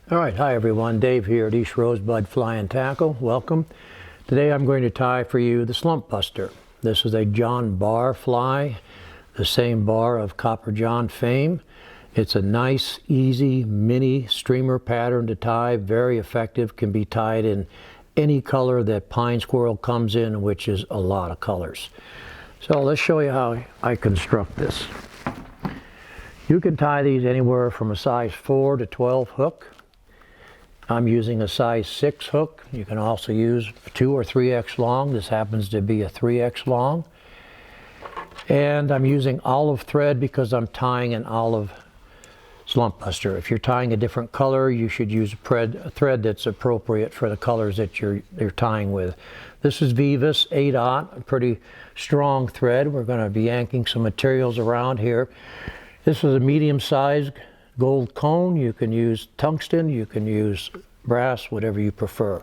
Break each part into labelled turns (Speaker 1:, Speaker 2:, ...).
Speaker 1: All right, hi everyone, Dave here at East Rosebud Fly and Tackle. Welcome. Today I'm going to tie for you the Slump Buster. This is a John Barr fly, the same Barr of Copper John fame. It's a nice, easy, mini streamer pattern to tie, very effective, can be tied in any color that pine squirrel comes in, which is a lot of colors. So let's show you how I construct this. You can tie these anywhere from a size 4 to 12 hook. I'm using a size 6 hook. You can also use 2 or 3x long. This happens to be a 3x long. And I'm using olive thread because I'm tying an olive slump buster. If you're tying a different color, you should use a thread that's appropriate for the colors that you're tying with. This is Veevus 8/0, a pretty strong thread. We're going to be yanking some materials around here. This is a medium-sized gold cone. You can use tungsten, you can use brass, whatever you prefer.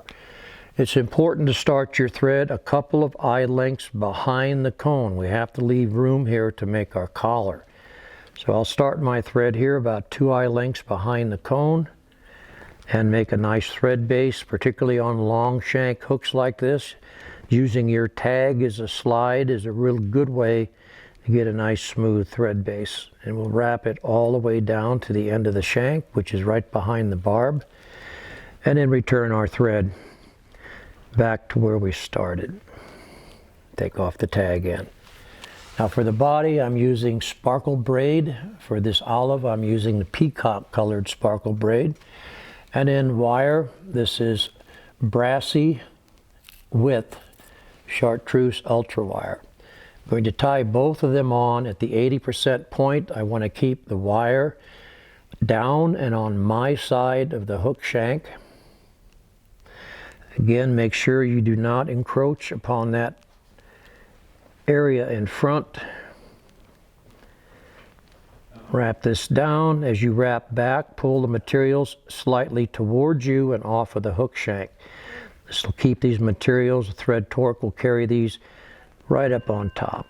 Speaker 1: It's important to start your thread a couple of eye lengths behind the cone. We have to leave room here to make our collar. So I'll start my thread here about 2 eye lengths behind the cone and make a nice thread base, particularly on long shank hooks like this. Using your tag as a slide is a real good way to get a nice smooth thread base. And we'll wrap it all the way down to the end of the shank, which is right behind the barb, and then return our thread back to where we started. Take off the tag end. Now for the body, I'm using sparkle braid. For this olive, I'm using the Peacock colored sparkle braid. And then wire, this is Brassie with Chartreuse ultra wire. I'm going to tie both of them on at the 80% point. I want to keep the wire down and on my side of the hook shank. Again, make sure you do not encroach upon that area in front. Wrap this down. As you wrap back, pull the materials slightly towards you and off of the hook shank. This will keep these materials, the thread torque will carry these right up on top.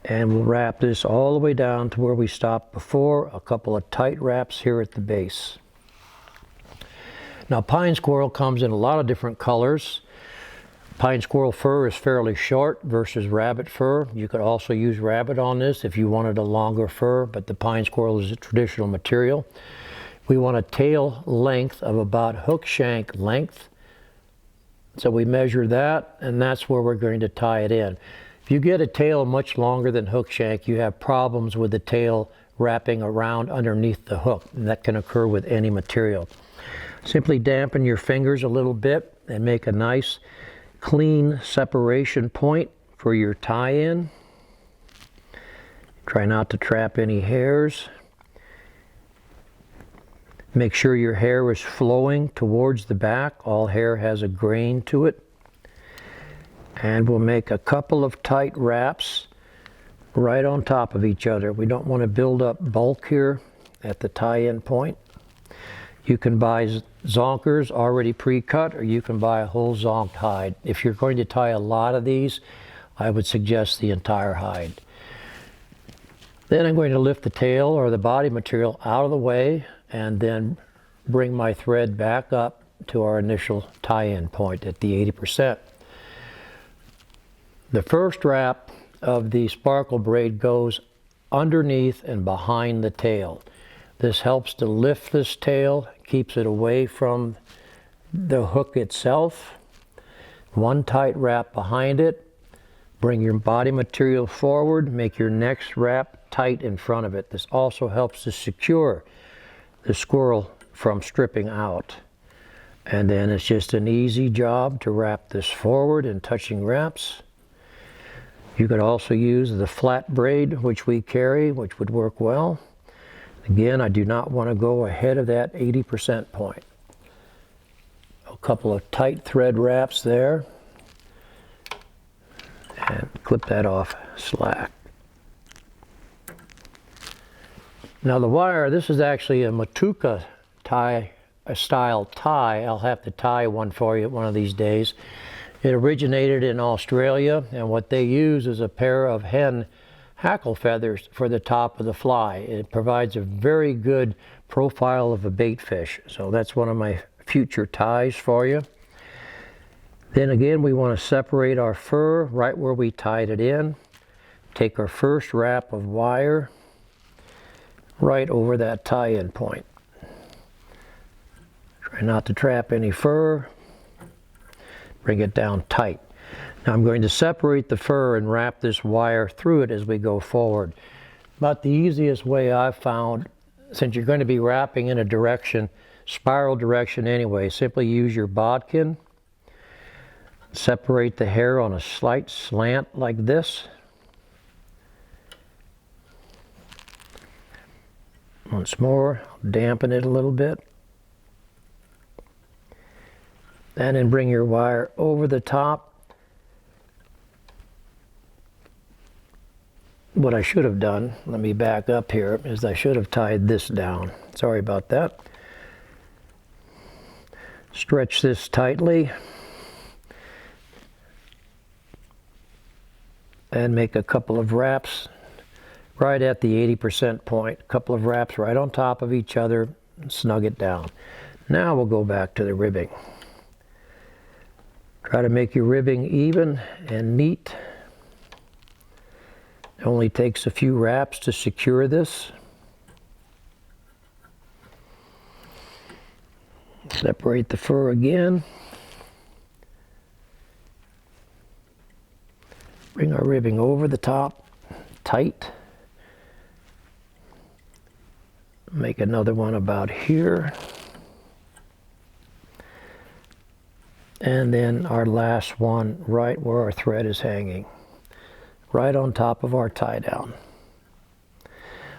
Speaker 1: And we'll wrap this all the way down to where we stopped before, a couple of tight wraps here at the base. Now pine squirrel comes in a lot of different colors. Pine squirrel fur is fairly short versus rabbit fur. You could also use rabbit on this if you wanted a longer fur, but the pine squirrel is a traditional material. We want a tail length of about hook shank length. So we measure that, and that's where we're going to tie it in. If you get a tail much longer than hook shank, you have problems with the tail wrapping around underneath the hook, and that can occur with any material. Simply dampen your fingers a little bit and make a nice clean separation point for your tie-in. Try not to trap any hairs. Make sure your hair is flowing towards the back. All hair has a grain to it. And we'll make a couple of tight wraps right on top of each other. We don't want to build up bulk here at the tie-in point. You can buy zonkers already pre-cut, or you can buy a whole zonked hide. If you're going to tie a lot of these, I would suggest the entire hide. Then I'm going to lift the tail or the body material out of the way and then bring my thread back up to our initial tie-in point at the 80%. The first wrap of the sparkle braid goes underneath and behind the tail. This helps to lift this tail, keeps it away from the hook itself. One tight wrap behind it. Bring your body material forward, make your next wrap tight in front of it. This also helps to secure the squirrel from stripping out. And then it's just an easy job to wrap this forward in touching wraps. You could also use the flat braid, which we carry, which would work well. Again, I do not want to go ahead of that 80% point. A couple of tight thread wraps there. And clip that off slack. Now the wire, this is actually a Matuka tie, a style tie. I'll have to tie one for you one of these days. It originated in Australia, and what they use is a pair of hen hackle feathers for the top of the fly. It provides a very good profile of a bait fish. So that's one of my future ties for you. Then again, we want to separate our fur right where we tied it in. Take our first wrap of wire right over that tie-in point. Try not to trap any fur. Bring it down tight. Now I'm going to separate the fur and wrap this wire through it as we go forward. But the easiest way I've found, since you're going to be wrapping in a direction, spiral direction anyway, simply use your bodkin. Separate the hair on a slight slant like this. Once more, dampen it a little bit. And then bring your wire over the top. What I should have done, let me back up here, is I should have tied this down. Sorry about that. Stretch this tightly. And make a couple of wraps right at the 80% point. A couple of wraps right on top of each other, and snug it down. Now we'll go back to the ribbing. Try to make your ribbing even and neat. It only takes a few wraps to secure this. Separate the fur again. Bring our ribbing over the top, tight. Make another one about here. And then our last one right where our thread is hanging. Right on top of our tie down.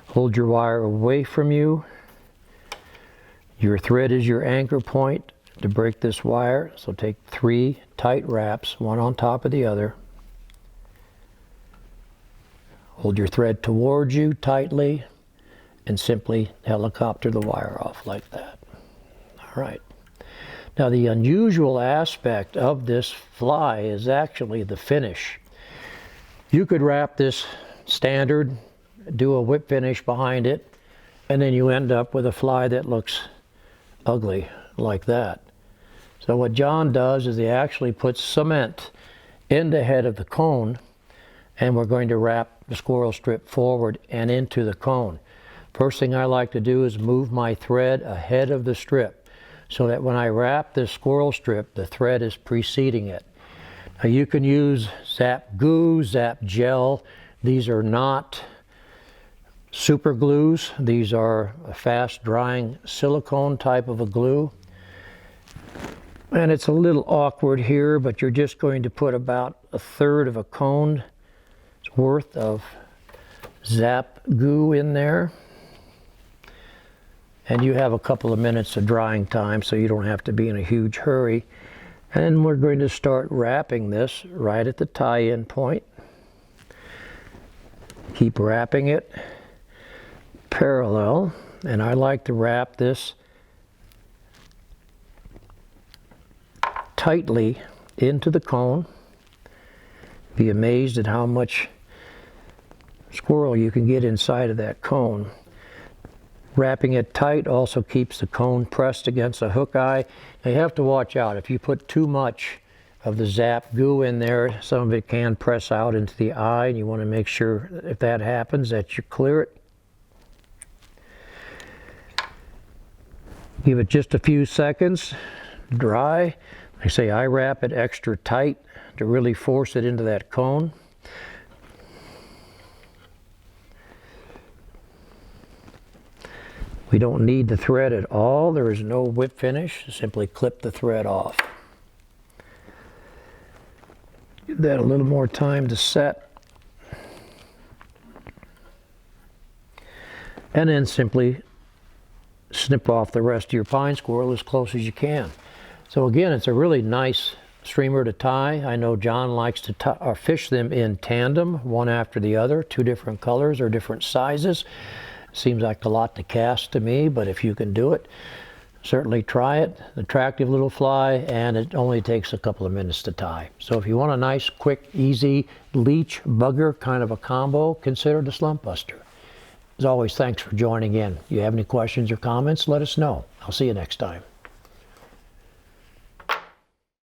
Speaker 1: Hold your wire away from you. Your thread is your anchor point to break this wire. So take 3 tight wraps, one on top of the other. Hold your thread towards you tightly and simply helicopter the wire off like that. All right. Now the unusual aspect of this fly is actually the finish. You could wrap this standard, do a whip finish behind it, and then you end up with a fly that looks ugly like that. So what John does is he actually puts cement in the head of the cone, and we're going to wrap the squirrel strip forward and into the cone. First thing I like to do is move my thread ahead of the strip so that when I wrap this squirrel strip, the thread is preceding it. Now you can use Zap Goo, Zap Gel. These are not super glues. These are a fast drying silicone type of a glue. And it's a little awkward here, but you're just going to put about 1/3 of a cone worth of Zap Goo in there. And you have a couple of minutes of drying time, so you don't have to be in a huge hurry. And we're going to start wrapping this right at the tie-in point. Keep wrapping it parallel, and I like to wrap this tightly into the cone. Be amazed at how much squirrel you can get inside of that cone. Wrapping it tight also keeps the cone pressed against the hook eye. Now you have to watch out. If you put too much of the Zap Goo in there, some of it can press out into the eye, and you want to make sure if that happens that you clear it. Give it just a few seconds, dry. I say I wrap it extra tight to really force it into that cone. We don't need the thread at all. There is no whip finish. Simply clip the thread off. Give that a little more time to set. And then simply snip off the rest of your pine squirrel as close as you can. So again, it's a really nice streamer to tie. I know John likes to fish them in tandem, one after the other, 2 different colors or different sizes. Seems like a lot to cast to me, but if you can do it, Certainly try it. Attractive little fly, and it only takes a couple of minutes to tie. So if you want a nice, quick, easy leech bugger kind of a combo, consider the Slump Buster. As always, thanks for joining in. If you have any questions or comments, let us know. I'll see you next time.